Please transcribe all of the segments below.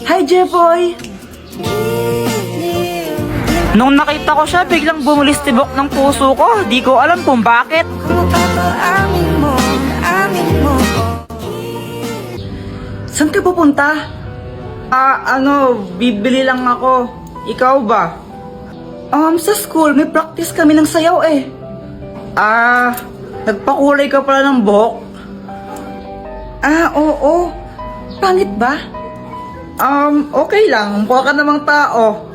Hi, Jepoy! Nung nakita ko siya, biglang bumulistibok ng puso ko. Di ko alam kung bakit. Saan ka pupunta? Bibili lang ako. Ikaw ba? Sa school, may practice kami ng sayaw eh. Nagpakulay ka pala ng buhok? Oo. Pangit ba? Okay lang. Mukha ka namang tao.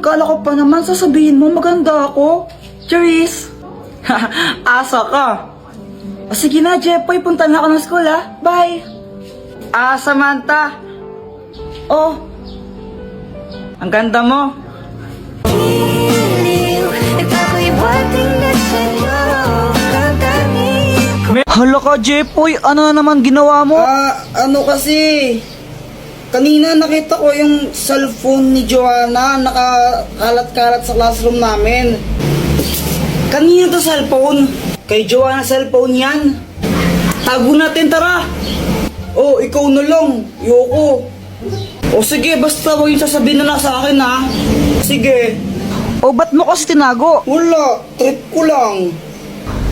Kala ko pa naman sasabihin mo maganda ako. Cheers! Asa ka. Sige na, Jepoy. Punta na ako ng school, ha? Bye! Samantha. Ang ganda mo. Hala ka, Jepoy. Ano na naman ginawa mo? Kasi kanina nakita ko yung cellphone ni Joanna nakakalat-kalat sa classroom namin. Kanina to cellphone? Kay Joanna cellphone yan. Tago natin, tara. Ikaw na lang. Yoko. Sige, basta huwag yung sasabihin na sa akin, ha. Sige. Ba't mo kasi tinago? Wala, trip ko lang.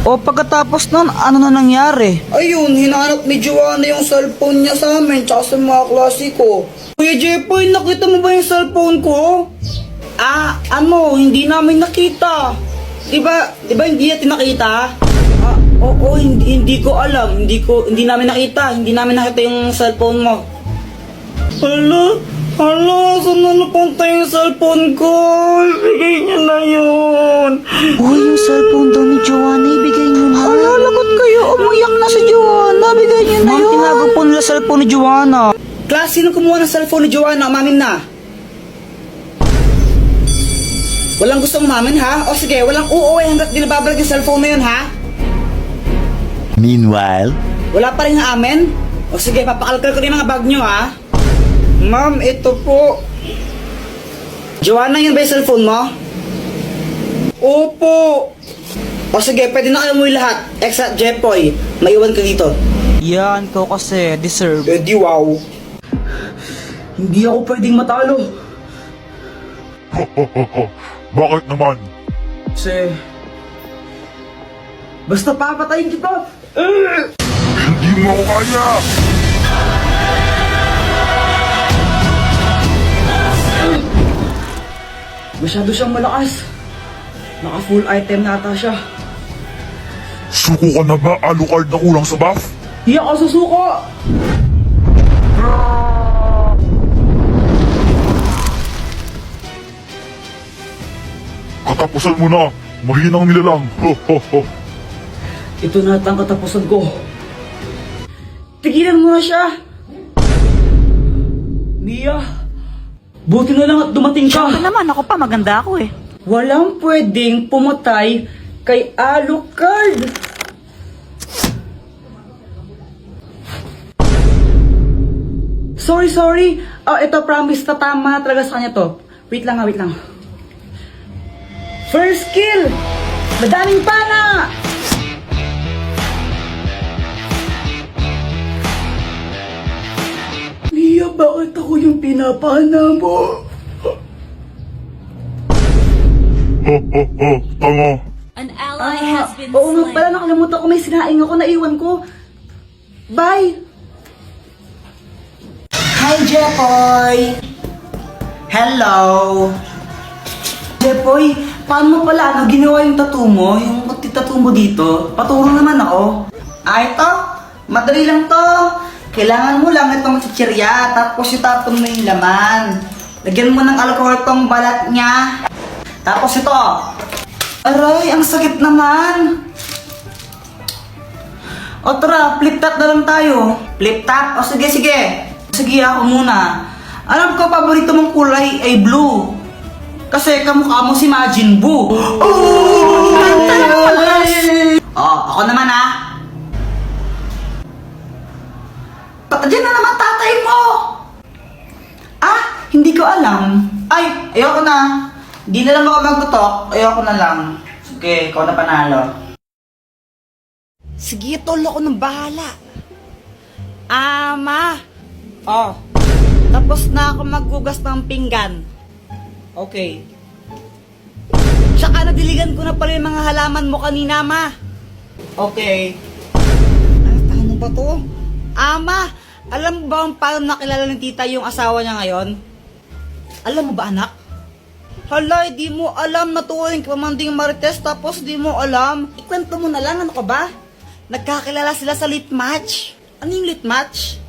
Pagkatapos nun, ano na nangyari? Ayun, hinanap ni Joanna yung cellphone niya sa amin tsaka sa mga klase ko. Kuya Jepoy, nakita mo ba yung cellphone ko? Hindi namin nakita. Diba hindi natin nakita? Oo, hindi ko alam. Hindi namin nakita. Hindi namin nakita yung cellphone mo. Hala, saan na napunta yung cellphone ko? Ibigay niyo na yun. Yung cellphone daw ni Joanna, ibigay niyo na. Hala, lagot kayo. Umiyak na si Joanna. Bigay niyo na yun. Tinago po nila cellphone ni Joanna. Class, sino kumuha ng cellphone ni Joanna? Umamin na. Walang gustong umamin, ha? Sige, walang uuwi hanggat di nababalag yung cellphone na yun, ha? Meanwhile, Wala pa rin amin? Sige, papakalkal ko rin mga bag nyo, ha? Ma'am, ito po. Joanna, yun ba yung cellphone mo? Opo. Sige, pwede na kayo umuwi lahat. Except Jepoy, maiwan ka dito. Yan, ko kasi deserve. Di wow. Hindi ako pwedeng matalo. Bakit naman? Kasi basta papatayin kita. Hindi mo ako kaya! Masyado siyang malakas. Naka full item nata siya. Suko ka na ba? Alucard na kulang sa buff? Hindi ako susuko. Katapusan mo na! Mahinang nilalang! Ito na ang katapusan ko. Tigilan mo na siya. Mia, buti na lang at dumating ka. Siyempre naman, ako pa, maganda ako eh. Walang pwedeng pumatay kay Alucard. Sorry. Ito promise na tama talaga sa kanya to. Wait lang. First kill! Madaming pana! Mia, bakit ako yung pinapana mo? Tanga! An ally has been Oo nga slain. pala, nakalimutan ko may sinaing ako, naiwan ko. Bye! Hi, Jepoy! Hello! Jepoy, paano mo pala ginawa yung tattoo mo? Yung tattoo mo dito? Paturo naman ako. Ito, madali lang to. Kailangan mo lang itong chichirya, tapos itapon mo yung laman. Lagyan mo ng alcohol tong balat niya. Tapos ito. Aray, ang sakit naman. Tara, flip top na lang tayo. Flip top? Sige. Sige, ako muna. Alam ko, paborito mong kulay ay blue. Kasi kamukha mo si Majin Buu. Ako naman, ha? Diyan na naman tatay mo. Hindi ko alam. Ay, ayoko na. Di na lang ako magtutok. Ayoko na lang. Sige, ikaw na panalo. Sige, tol, ako nang bahala. Ma. Tapos na ako maghugas ng pinggan. Okay. Tsaka nadiligan ko na pala yung mga halaman mo kanina, ma. Okay. Ano ba to? Ama, alam mo ba kung paano nakilala ng tita yung asawa niya ngayon? Alam mo ba, anak? Hala, di mo alam na tuwing pamanding Marites tapos di mo alam. Ikwento mo na lang, ano ka ba? Nagkakilala sila sa lit match. Ano yung lit match?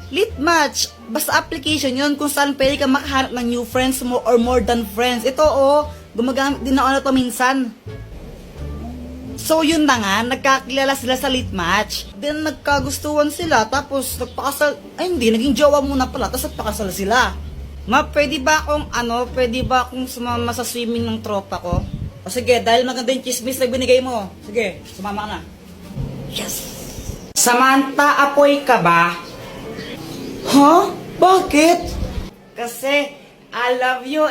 Lit match, basta application yun kung saan pwede ka makahanap ng new friends mo or more than friends. Ito gumagamit din ako na to minsan. So yun na nga, nagkakilala sila sa lit match. Then nagkagustuhan sila, tapos nagpakasal, ay hindi, naging jowa muna pala, tapos nagpakasal sila. Ma, pwede ba akong sumama sa swimming ng tropa ko? O sige, dahil maganda yung chismis na binigay mo. Sige, sumama ka na. Yes! Samantha, apoy ka ba? Huh? Bakit? Kasi, I love you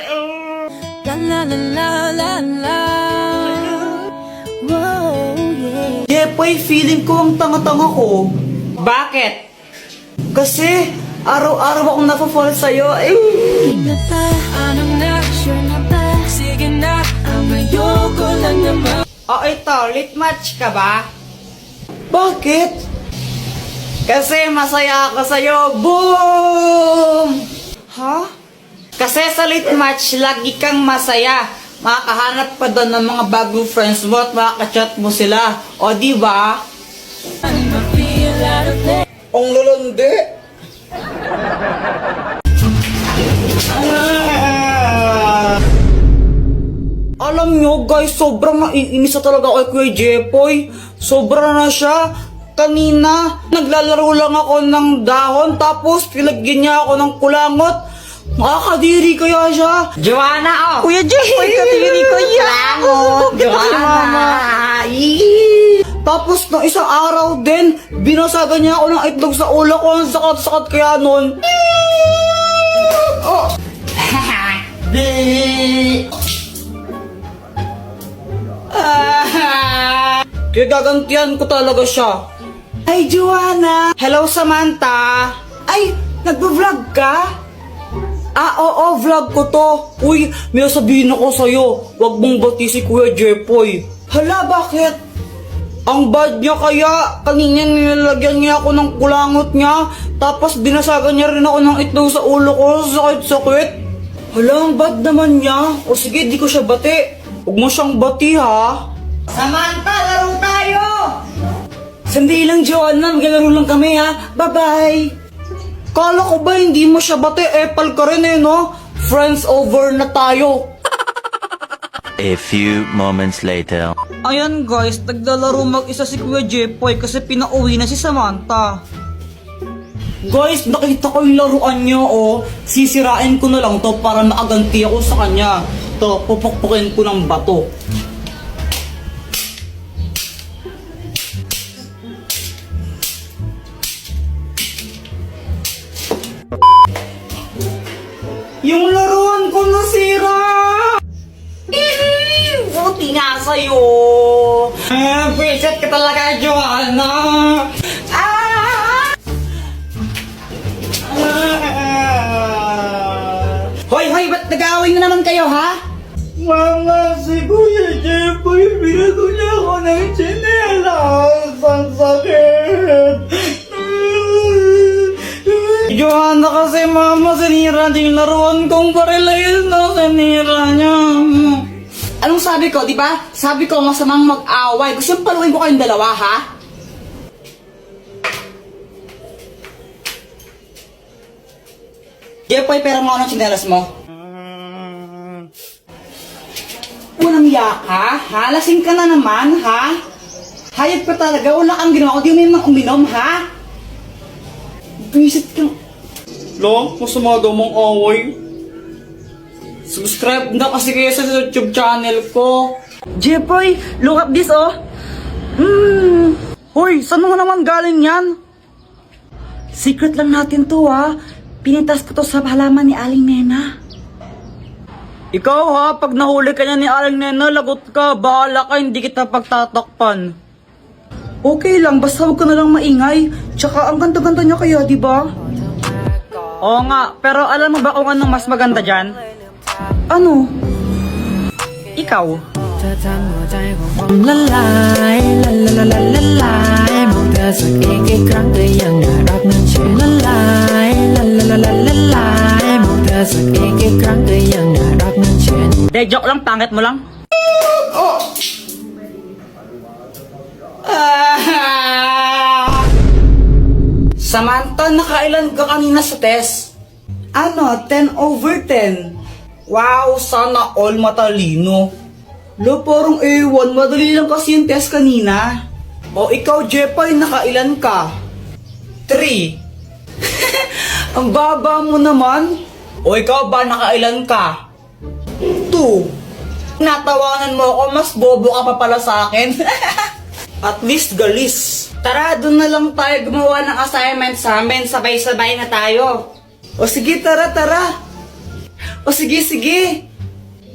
La la la la la la. Whoa, yeah. Jepoy, feeling ko ang tanga-tanga ko. Bakit? Kasi, araw-araw akong napafall sa'yo. Na ba? Anong na? Sure na ba? Sige na, ang ayoko lang naman. O ito, lit match ka ba? Bakit? Kasi masaya ako sa'yo. Boom! Ha? Kasi sa lit match, lagi kang masaya. Makakahanap ka doon ng mga bagong friends mo at makakachat mo sila. O diba? Ang lalandi. Alam nyo guys, sobrang naiinis na talaga ako kay Kuya Jepoy. Sobra na siya. Kanina, naglalaro lang ako ng dahon tapos pilagyan niya ako ng kulangot. Nakakadiri kaya siya. Joanna, Kuya Jepoy, kadiri ko yan. Joanna. Tapos nung isang araw din, binasagan niya ako ng itlog sa ulo ko. Ang sakat-sakat kaya nun. Oh. Kaya gagantihan ko talaga siya. Ay, Joanna! Hello, Samantha! Ay, nagbo-vlog ka? Oo, vlog ko to. Uy, may sabihin ako sa'yo. Huwag mong bati si Kuya Jepoy. Hala, bakit? Ang bad niya kaya. Kanina nilalagyan niya ako ng kulangot niya. Tapos binasagan niya rin ako ng itlog sa ulo ko. Sakit-sakit. Hala, ang bad naman niya. O sige, di ko siya bati. Huwag mo siyang bati, ha? Samantha, laro tayo! Sandali lang, Joanna. Maglalaro lang kami, ha? Bye-bye! Kala ko ba hindi mo siya bati? Epal ka rin eh, no? Friends over na tayo. A few moments later. Ayan guys, naglalaro mag-isa si Kuya Jepoy kasi pinauwi na si Samantha. Guys, nakita ko yung laruan niya, oh. Sisirain ko na lang to para makaganti ako sa kanya. To, pupukpukin ko ng bato. Yung laruan ko nasira! Buti nga sa'yo! Preset ka talaga, Joanna! Hoy, ba't nag-aaway na naman kayo, ha? Mama, si Kuya Jepoy, binago niya ako ng tsinelas. Ang sakit! Joanna kasi, mama, sinira din yung laruan kong parilayas na sinira niya. Anong sabi ko, di ba? Sabi ko, masamang mag-away. Gusto yung paluin ko kayong dalawa, ha? Jepoy, pera mo ako ng tsinelas mo. Walang yaka, ha? Lasing ka na naman, ha? Hayag ka talaga, wala kang ginawa. Di mo yung uminom, ha? Visit ka. Lo, masama daw mong away. Subscribe na kasi kayo sa YouTube channel ko. Jepoy, look at this, oh. Hoy, saan mo naman galing yan? Secret lang natin to, ha. Pinitas ko to sa halaman ni Aling Nena. Ikaw, ha, pag nahuli ka niya ni Aling Nena, lagot ka. Bahala ka, hindi kita pagtatakpan. Okay lang, basta huwag ka na lang maingay. Tsaka ang ganda-ganda niya kaya, di ba? Oo nga, pero alam mo ba kung anong mas maganda dyan? Ano? Ikaw. เธอทำหัวใจของผมละลายละละละละละลายมองเธอสักอีกครั้งก็ยังน่ารักนั่นเชื่อละลายละละละละละลายมองเธอสักอีกครั้งก็ยังน่ารักนั่นเชื่อ De, joke lang, pangit mo lang. Samantha, nakailan ka kanina sa test? Ano, 10/10. Wow, sana all matalino. Lo, parang ewan, madali lang kasi yung test kanina. O ikaw, Jepay, nakailan ka? 3. Ang baba mo naman. O ikaw ba, nakailan ka? 2. Natawanan mo ako, mas bobo ka pa pala sa akin. At least galis. Tara, doon na lang tayo gumawa ng assignment sa amin. Sabay-sabay na tayo. O sige, tara. O sige.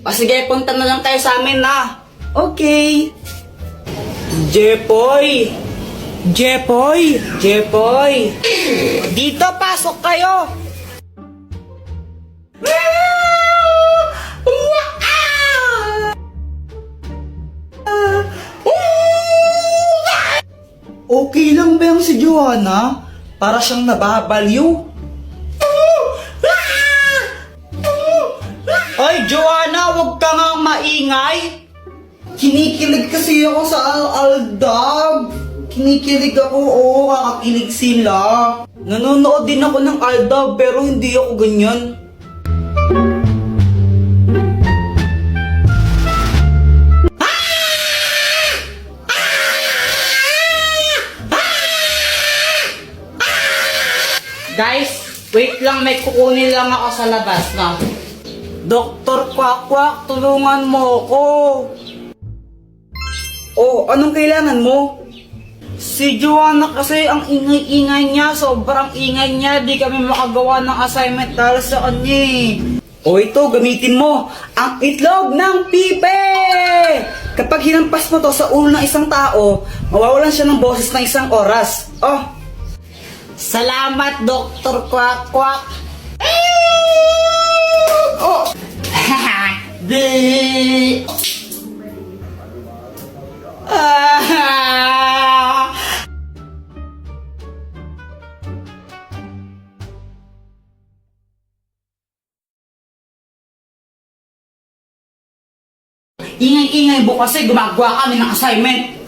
O sige, punta na lang tayo sa amin na. Okay. Jepoy. Dito, pasok kayo. Okay lang ba yung si Joanna? Para siyang nababaliw. Ay, Joanna, wag ka nga maingay. Kinikilig kasi ako sa Aldab. Kinikilig ako, oo, kakakilig sila. Nanonood din ako ng Aldab, pero hindi ako ganyan. Guys, wait lang, may kukunin lang ako sa labas na. Doktor Kwak-Kwak, tulungan mo ako. Oh, anong kailangan mo? Si Joanna kasi ang ingay-ingay niya, sobrang ingay niya, di kami makagawa ng assignment dahil sa kanya eh. O ito, gamitin mo, ang itlog ng pipe! Kapag hinampas mo to sa ulo ng isang tao, mawawalan siya ng boses ng 1 oras. Oh, salamat, Dr. Kwak-Kwak. Oh! Di! Ah! Ingay-ingay mo kasi gumagawa kami ng assignment.